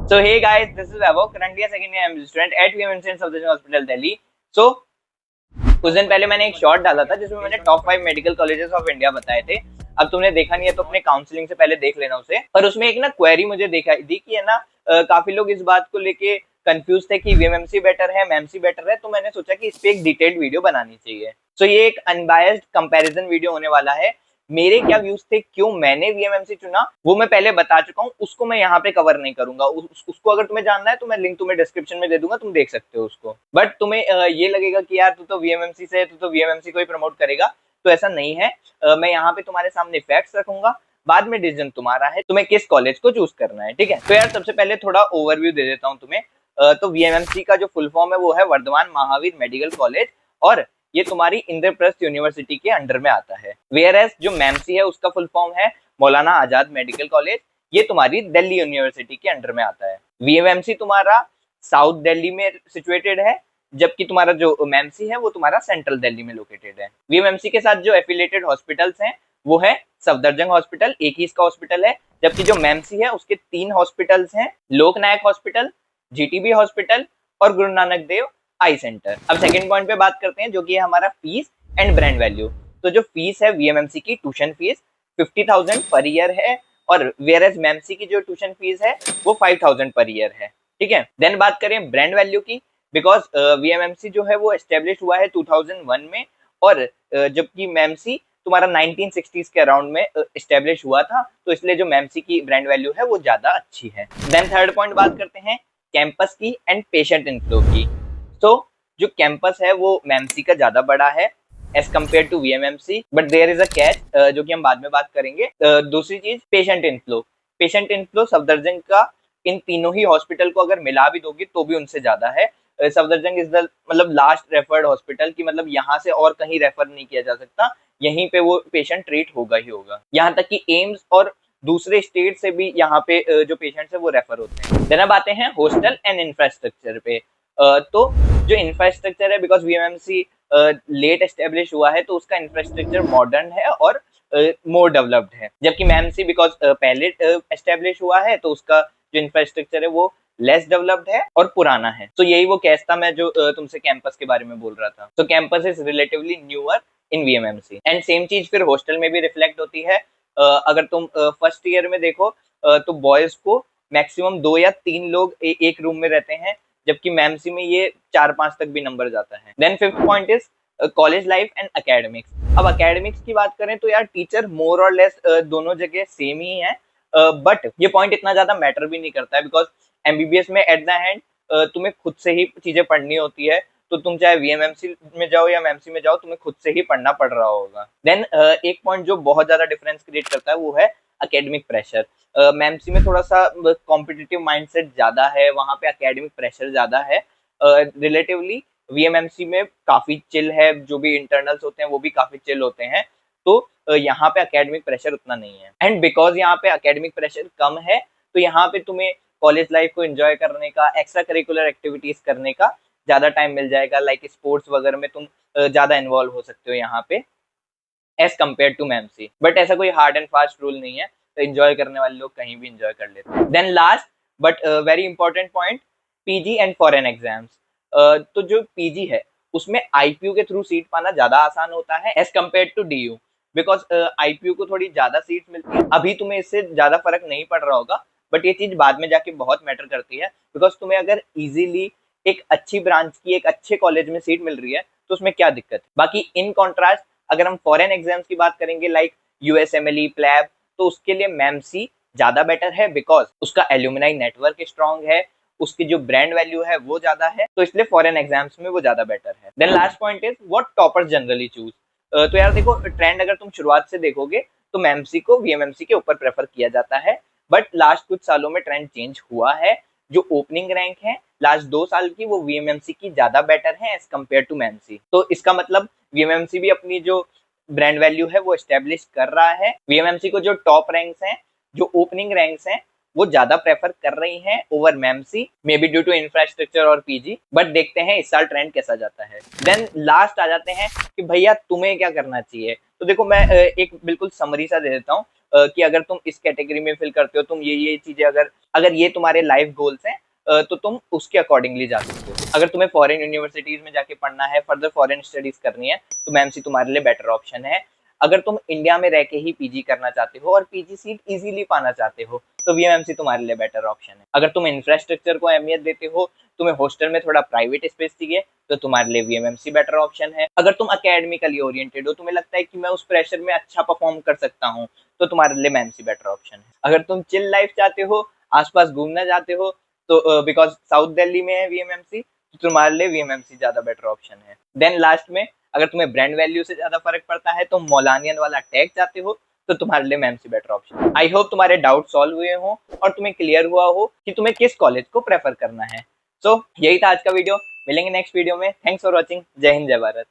So hey guys, this is Vaibhav, currently a second year MD student at VMMC in Safdarjung Hospital, Delhi. So कुछ दिन पहले मैंने एक short डाला था जिसमें मैंने top 5 medical colleges of India बताए थे। अब तुमने देखा नहीं है तो अपने काउंसलिंग से पहले देख लेना उसे। पर उसमें एक ना क्वेरी मुझे दिखाई दी कि है ना काफी लोग इस बात को लेके कंफ्यूज थे कि वीएमएमसी बेटर है, एमएमसी बेटर है। तो मैंने सोचा कि इस पे एक डिटेल्ड वीडियो बनानी चाहिए। तो ये एक अनबायस्ड कंपैरिजन वीडियो होने वाला है। मेरे क्या व्यूज थे, क्यों मैंने वीएमएमसी चुना, वो मैं पहले बता चुका हूँ, उसको मैं यहाँ पे कवर नहीं करूंगा। उसको अगर तुम्हें जानना है तो मैं लिंक तुम्हें डिस्क्रिप्शन में दे दूंगा, तुम देख सकते हो उसको। बट तुम्हें ये लगेगा कि यार तू तो वीएमएमसी से है, तू तो वीएमएमसी को ही प्रमोट करेगा, तो ऐसा नहीं है। मैं यहाँ पे तुम्हारे सामने फैक्ट्स रखूंगा, बाद में डिसीजन तुम्हारा है, तुम्हें किस कॉलेज को चूज करना है। ठीक है, तो यार सबसे पहले थोड़ा ओवरव्यू दे देता हूँ तुम्हें। तो वीएमएमसी का जो फुल फॉर्म है वो है वर्धमान महावीर मेडिकल कॉलेज, और ये तुम्हारी इंद्रप्रस्थ यूनिवर्सिटी के अंडर में आता है। वेयर एज जो मैमसी है उसका फुल फॉर्म है मौलाना आजाद मेडिकल कॉलेज, ये तुम्हारी दिल्ली यूनिवर्सिटी के अंडर में आता है। वीएमएमसी तुम्हारा साउथ दिल्ली में सिचुएटेड है, जबकि तुम्हारा जो मैमसी है वो तुम्हारा सेंट्रल दिल्ली में लोकेटेड है। वीएमएमसी के साथ जो एफिलेटेड हॉस्पिटल्स हैं वो है सफदरजंग हॉस्पिटल, एक ही इसका हॉस्पिटल है। जबकि जो मैमसी है उसके 3 हॉस्पिटल्स हैं, लोकनायक हॉस्पिटल, जीटीबी हॉस्पिटल और गुरु नानक देव आई सेंटर। अब सेकंड पॉइंट पे बात करते हैं जो कि है हमारा फीस एंड ब्रांड वैल्यू। तो जो फीस है वीएमएमसी की ट्यूशन फीस 50,000 पर ईयर है, और वेयर एज मैमसी की जो ट्यूशन फीस है वो 5,000 पर ईयर है। ठीक है, देन बात करें ब्रांड वैल्यू की, बिकॉज वीएमएमसी जो है वो एस्टेब्लिश हुआ है 2001 में, और जबकि मैमसी तुम्हारा 1960s के अराउंड में एस्टेब्लिश हुआ था, तो इसलिए जो मैमसी की ब्रांड वैल्यू है वो ज्यादा अच्छी है। देन थर्ड पॉइंट बात करते हैं कैंपस की एंड पेशेंट इनफ्लो की। तो जो कैंपस है वो मैमसी का ज्यादा बड़ा है as compare to VMMC, but there is a catch जो कि हम बाद में बात करेंगे। दूसरी चीज patient inflow, patient inflow Safdarjung का इन तीनों ही हॉस्पिटल को अगर मिला भी दोगे तो भी उनसे ज्यादा है। सफदरजंग इज द मतलब लास्ट रेफर्ड हॉस्पिटल की, मतलब यहाँ से और कहीं रेफर नहीं किया जा सकता, यहीं पे वो पेशेंट ट्रीट होगा ही होगा। यहाँ तक कि एम्स और दूसरे स्टेट से भी यहाँ पे जो पेशेंट्स है वो रेफर होते हैं। देन अब आते हैं हॉस्टल एंड इंफ्रास्ट्रक्चर पे। तो जो इंफ्रास्ट्रक्चर है, बिकॉज वीएमएमसी लेट एस्टेब्लिश हुआ है तो उसका इंफ्रास्ट्रक्चर मॉडर्न है और मोर डेवलप्ड है। जबकि मैमसी बिकॉज पहले एस्टेब्लिश हुआ है तो उसका जो इंफ्रास्ट्रक्चर है वो लेस डेवलप्ड है और पुराना है। तो यही वो केस था मैं जो तुमसे कैंपस के बारे में बोल रहा था। तो campus is relatively newer in VMMC, and same चीज फिर हॉस्टल में भी रिफ्लेक्ट होती है। अगर तुम फर्स्ट ईयर में देखो तो बॉयज को मैक्सिमम 2 या 3 लोग एक रूम में रहते हैं, जबकि मैमसी में ये 4-5 तक भी नंबर जाता है। Then fifth point is college life and academics. अब एकेडमिक्स की बात करें तो यार टीचर मोर और लेस दोनों जगह सेम ही है, बट ये पॉइंट इतना ज्यादा मैटर भी नहीं करता है, बिकॉज एमबीबीएस में एट द एंड तुम्हें खुद से ही चीजें पढ़नी होती है। तो तुम चाहे वीएमएमसी में जाओ या मैमसी में जाओ, तुम्हें खुद से ही पढ़ना पड़ रहा होगा। देन एक पॉइंट जो बहुत ज्यादा डिफरेंस क्रिएट करता है वो है एकेडमिक प्रेशर। मैमसी में थोड़ा सा कॉम्पिटिटिव माइंडसेट ज्यादा है, वहां पे एकेडमिक प्रेशर ज्यादा है। रिलेटिवली वीएमएमसी में काफी चिल है, जो भी इंटरनल्स होते हैं वो भी काफी चिल होते हैं। तो यहाँ पे एकेडमिक प्रेशर उतना नहीं है, एंड बिकॉज यहाँ पे एकेडमिक प्रेशर कम है तो यहाँ पे तुम्हें कॉलेज लाइफ को एंजॉय करने का, एक्स्ट्रा करिकुलर एक्टिविटीज करने का ज्यादा टाइम मिल जाएगा। लाइक स्पोर्ट्स वगैरह में तुम ज्यादा इन्वॉल्व हो सकते हो यहाँ पे एज कम्पेयर टू मैमसी। बट ऐसा कोई हार्ड एंड फास्ट रूल नहीं है, तो एंजॉय करने वाले लोग कहीं भी एंजॉय कर लेते हैं। Then last but very important point, PG and foreign exams. तो जो पीजी है उसमें आईपीयू के थ्रू सीट पाना ज्यादा आसान होता है as compare to DU, because IPU को थोड़ी ज्यादा सीट मिलती है। अभी तुम्हें इससे ज्यादा फर्क नहीं पड़ रहा होगा, बट ये चीज बाद में जाके बहुत मैटर करती है, बिकॉज तुम्हें अगर इजीली एक अच्छी ब्रांच की एक अच्छे कॉलेज में सीट मिल रही है तो उसमें क्या दिक्कत है। बाकी इन कॉन्ट्रास्ट अगर हम फॉरेन एग्जाम्स की बात करेंगे लाइक यूएसएमएलई, प्लैब, तो उसके लिए मैमसी ज्यादा बेटर है, बिकॉज उसका एल्यूमिनाई नेटवर्क स्ट्रॉन्ग है, उसकी जो ब्रांड वैल्यू है वो ज्यादा है, तो इसलिए फॉरेन एग्जाम्स में वो ज्यादा बेटर है। Then last point is what toppers generally choose. तो यार देखो ट्रेंड अगर तुम शुरुआत से देखोगे तो मैमसी को वीएमएमसी के ऊपर प्रेफर किया जाता है, बट लास्ट कुछ सालों में ट्रेंड चेंज हुआ है। जो ओपनिंग रैंक है लास्ट 2 साल की वो वीएमएमसी की ज्यादा बेटर है एज कम्पेयर टू मैमसी। तो इसका मतलब वीएमएमसी भी अपनी जो ब्रांड वैल्यू है वो एस्टेब्लिश कर रहा है। वीएमएमसी को जो टॉप रैंक्स हैं, जो ओपनिंग रैंक्स हैं, वो ज्यादा प्रेफर कर रही हैं ओवर मैमसी, maybe due to infrastructure और पीजी। बट देखते हैं इस साल ट्रेंड कैसा जाता है। देन लास्ट आ जाते हैं कि भैया तुम्हें क्या करना चाहिए। तो देखो मैं एक बिल्कुल समरी सा दे देता हूँ। कि अगर तुम इस कैटेगरी में फिल करते हो, तुम ये चीजें अगर अगर ये तुम्हारे लाइफ गोल्स हैं, तो तुम उसके अकॉर्डिंगली जा सकते हो। अगर तुम्हें फॉरेन यूनिवर्सिटीज में जाके पढ़ना है, फर्दर फॉरेन स्टडीज करनी है, तो एमसी तुम्हारे लिए बेटर ऑप्शन है। अगर तुम इंडिया में रह के ही पीजी करना चाहते हो और पीजी सीट इजीली पाना चाहते हो, तो वीएमएमसी तुम्हारे लिए बेटर ऑप्शन है। अगर तुम इंफ्रास्ट्रक्चर को अहमियत देते हो, तुम्हें हॉस्टल में थोड़ा प्राइवेट स्पेस चाहिए, तो तुम्हारे लिए वीएमएमसी बेटर ऑप्शन है। अगर तुम अकेडमिकली ओरिएंटेड हो, तुम्हें लगता है कि मैं उस प्रेशर में अच्छा परफॉर्म कर सकता हूँ, तो तुम्हारे लिए एमसी बेटर ऑप्शन है। अगर तुम चिल लाइफ चाहते हो, आसपास घूमना चाहते हो, तो बिकॉज साउथ दिल्ली में है वीएमएमसी, तो तुम्हारे लिए वीएमएमसी ज्यादा बेटर ऑप्शन है। देन लास्ट में, अगर तुम्हें ब्रांड वैल्यू से ज्यादा फर्क पड़ता है, तुम मौलानियन वाला टैग चाहते हो, तो तुम्हारे लिए एमसी बेटर ऑप्शन है। आई होप तुम्हारे डाउट सॉल्व हुए हो और तुम्हें क्लियर हुआ हो कि तुम्हें किस कॉलेज को प्रेफर करना है। सो यही था आज का वीडियो। मिलेंगे नेक्स्ट वीडियो में। Thanks for watching. जय हिंद, जय भारत।